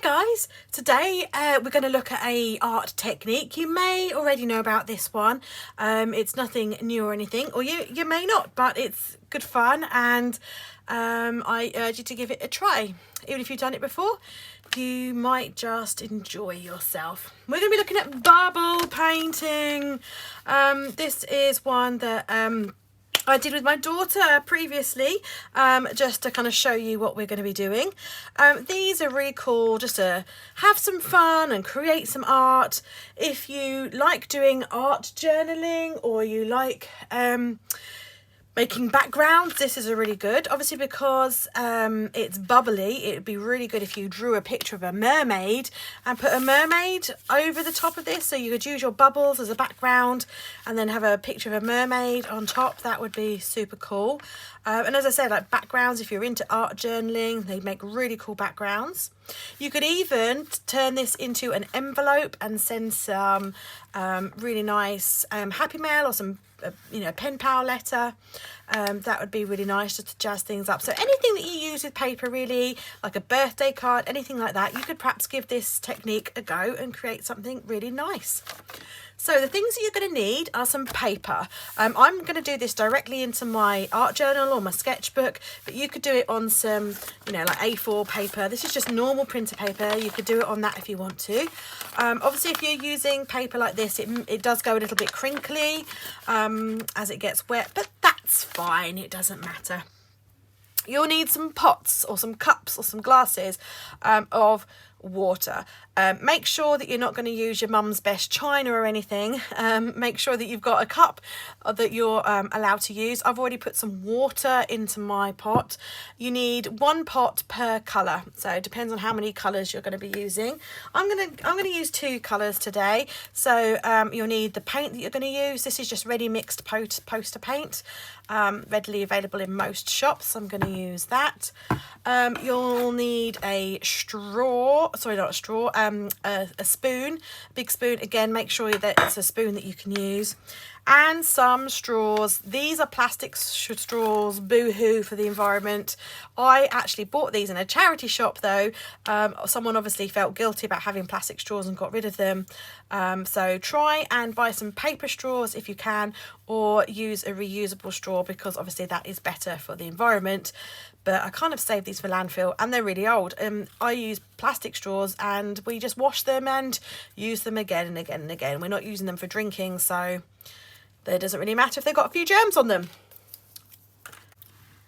Guys, today we're going to look at a art technique. You may already know about this one. It's nothing new or anything, or you may not, but it's good fun, and I urge you to give it a try. Even if you've done it before, you might just enjoy yourself. We're going to be looking at bubble painting. This is one that I did with my daughter previously, just to kind of show you what we're going to be doing. These are really cool just to have some fun and create some art. If you like doing art journaling, or you like making backgrounds, this is a really good. Obviously, because it's bubbly, it would be really good if you drew a picture of a mermaid and put a mermaid over the top of this. So you could use your bubbles as a background and then have a picture of a mermaid on top. That would be super cool. And as I said, like backgrounds, if you're into art journaling, they make really cool backgrounds. You could even turn this into an envelope and send some really nice happy mail, or some pen pal letter. That would be really nice, just to jazz things up. So anything that you use with paper, really, like a birthday card, anything like that, you could perhaps give this technique a go and create something really nice. So the things that you're going to need are some paper. I'm going to do this directly into my art journal or my sketchbook, but you could do it on some, like A4 paper. This is just normal printer paper. You could do it on that if you want to. Obviously, if you're using paper like this, it does go a little bit crinkly as it gets wet, but that's fine. It doesn't matter. You'll need some pots or some cups or some glasses of water. Make sure that you're not going to use your mum's best china or anything. Make sure that you've got a cup that you're allowed to use. I've already put some water into my pot. You need one pot per colour, so it depends on how many colours you're going to be using. I'm going to use 2 colours today. So you'll need the paint that you're going to use. This is just ready mixed poster paint, readily available in most shops. I'm going to use that. You'll need a straw, sorry, not a straw, a spoon, big spoon. Again, make sure that it's a spoon that you can use, and some straws. These are plastic straws, boo-hoo for the environment. I actually bought these in a charity shop though. Someone obviously felt guilty about having plastic straws and got rid of them. So try and buy some paper straws if you can, or use a reusable straw, because obviously that is better for the environment. But I kind of saved these for landfill, and they're really old. I use plastic straws and we just wash them and use them again and again and again. We're not using them for drinking, so it doesn't really matter if they've got a few germs on them.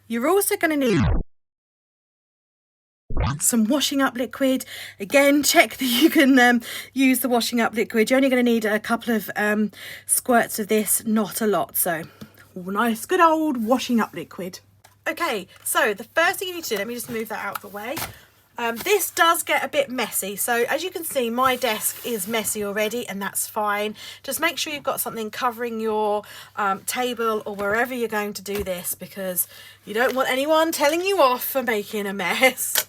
You're also going to need some washing up liquid. Again, check that you can use the washing up liquid. You're only going to need a couple of squirts of this, not a lot. So nice good old washing up liquid. Okay, so the first thing you need to do, let me just move that out of the way. This does get a bit messy, so as you can see, my desk is messy already, and that's fine. Just make sure you've got something covering your table or wherever you're going to do this, because you don't want anyone telling you off for making a mess.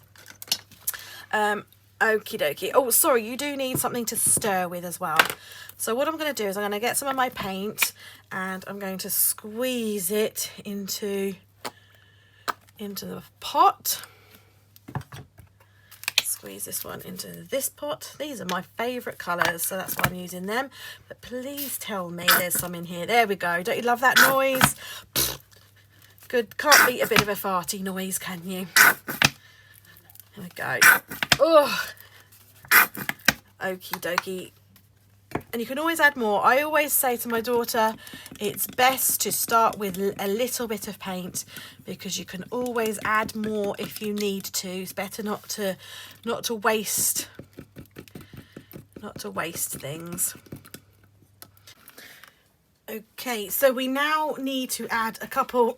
Okie dokie. Oh, sorry, you do need something to stir with as well. So what I'm going to do is I'm going to get some of my paint and I'm going to squeeze it into the pot. Squeeze this one into this pot. These are my favourite colours, so that's why I'm using them. But please tell me there's some in here. There we go. Don't you love that noise? Good. Can't beat a bit of a farty noise, can you? There we go. Oh, okie dokie. And you can always add more. I always say to my daughter, it's best to start with a little bit of paint, because you can always add more if you need to. It's better not to waste things. Okay, so we now need to add a couple,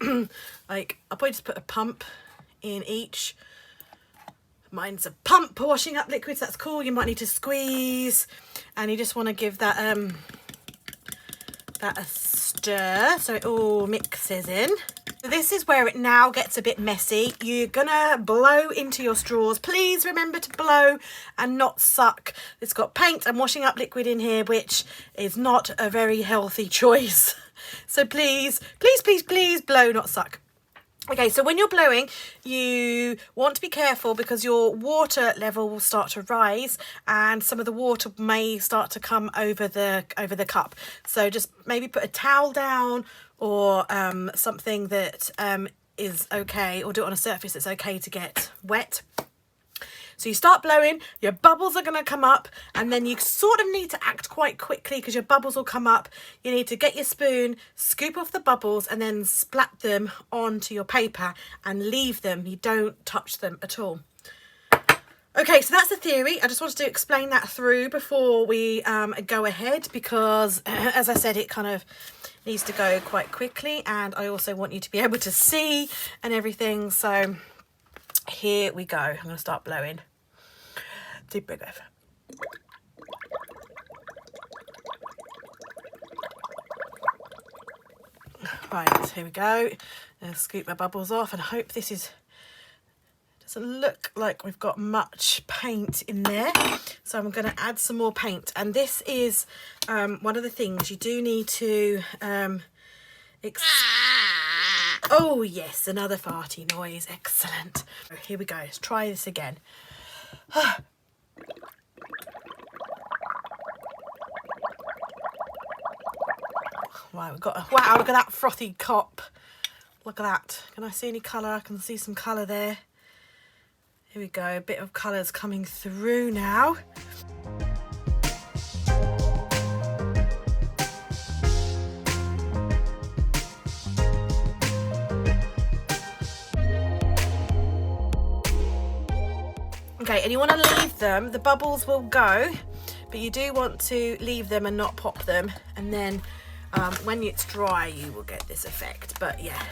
like I'll probably just put a pump in each. Mine's a pump washing up liquids. That's cool. You might need to squeeze, and you just want to give that a stir so it all mixes in. This is where it now gets a bit messy. You're gonna blow into your straws. Please remember to blow and not suck. It's got paint and washing up liquid in here, which is not a very healthy choice. So please, please, please, please blow, not suck. Okay, so when you're blowing, you want to be careful because your water level will start to rise and some of the water may start to come over the cup. So just maybe put a towel down or something that is okay, or do it on a surface that's okay to get wet. So you start blowing, your bubbles are going to come up, and then you sort of need to act quite quickly because your bubbles will come up. You need to get your spoon, scoop off the bubbles, and then splat them onto your paper and leave them. You don't touch them at all. Okay, so that's the theory. I just wanted to explain that through before we go ahead because, as I said, it kind of needs to go quite quickly, and I also want you to be able to see and everything. So here we go. I'm going to start blowing. Deep breath. Right, here we go. I'll scoop my bubbles off and hope this doesn't look like we've got much paint in there. So I'm going to add some more paint. And this is one of the things you do need to oh yes, another farty noise. Excellent. Here we go. Let's try this again. Right, we've got wow, look at that frothy cup. Look at that. Can I see any colour? I can see some colour there. Here we go. A bit of colours coming through now. Okay, and you want to leave them, the bubbles will go, but you do want to leave them and not pop them, and then when it's dry you will get this effect, but yeah.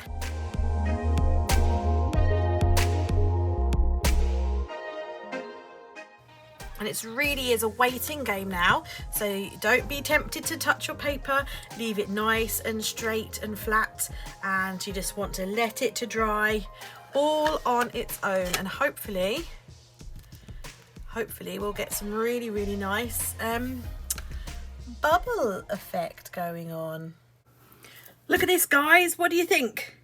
And it really is a waiting game now, so don't be tempted to touch your paper. Leave it nice and straight and flat, and you just want to let it to dry all on its own, and hopefully we'll get some really nice bubble effect going on. Look at this, guys. What do you think?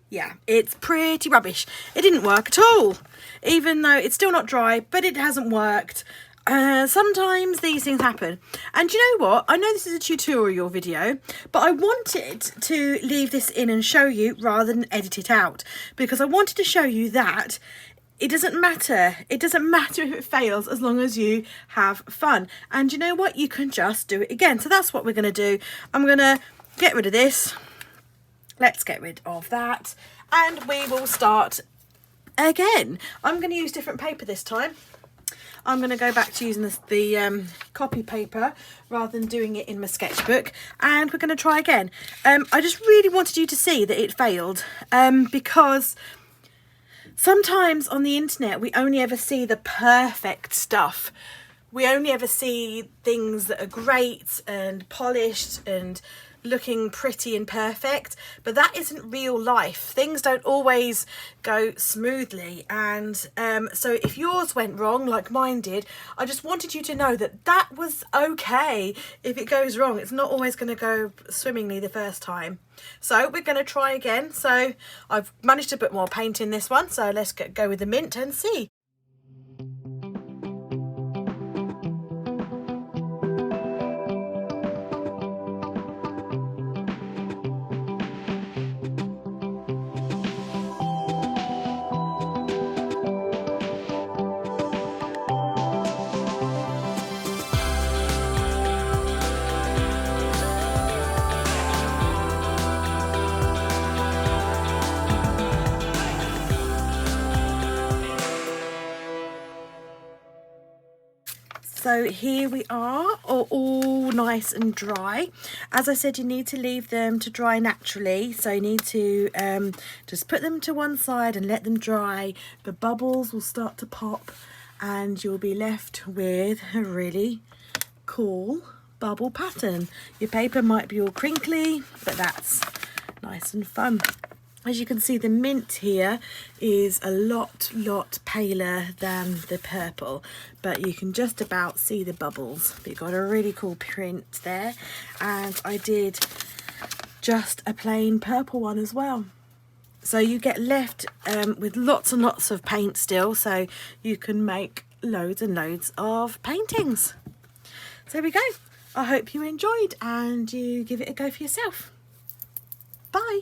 Yeah, it's pretty rubbish. It didn't work at all, even though it's still not dry, but it hasn't worked. Sometimes these things happen. And you know what? I know this is a tutorial video, but I wanted to leave this in and show you rather than edit it out, because I wanted to show you that it doesn't matter. It doesn't matter if it fails as long as you have fun. And you know what? You can just do it again. So that's what we're going to do. I'm going to get rid of this. Let's get rid of that. And we will start again. I'm going to use different paper this time. I'm going to go back to using the copy paper rather than doing it in my sketchbook. And we're going to try again. I just really wanted you to see that it failed because sometimes on the internet we only ever see the perfect stuff. We only ever see things that are great and polished and looking pretty and perfect, but that isn't real life. Things don't always go smoothly, and so if yours went wrong like mine did, I just wanted you to know that that was okay. If it goes wrong, it's not always going to go swimmingly the first time. So we're going to try again. So I've managed to put more paint in this one, so let's go with the mint and see. So here we are, all nice and dry. As I said, you need to leave them to dry naturally. So you need to just put them to one side and let them dry. The bubbles will start to pop and you'll be left with a really cool bubble pattern. Your paper might be all crinkly, but that's nice and fun. As you can see, the mint here is a lot paler than the purple, but you can just about see the bubbles. But you've got a really cool print there, and I did just a plain purple one as well. So you get left with lots and lots of paint still, so you can make loads and loads of paintings. So there we go. I hope you enjoyed and you give it a go for yourself. Bye.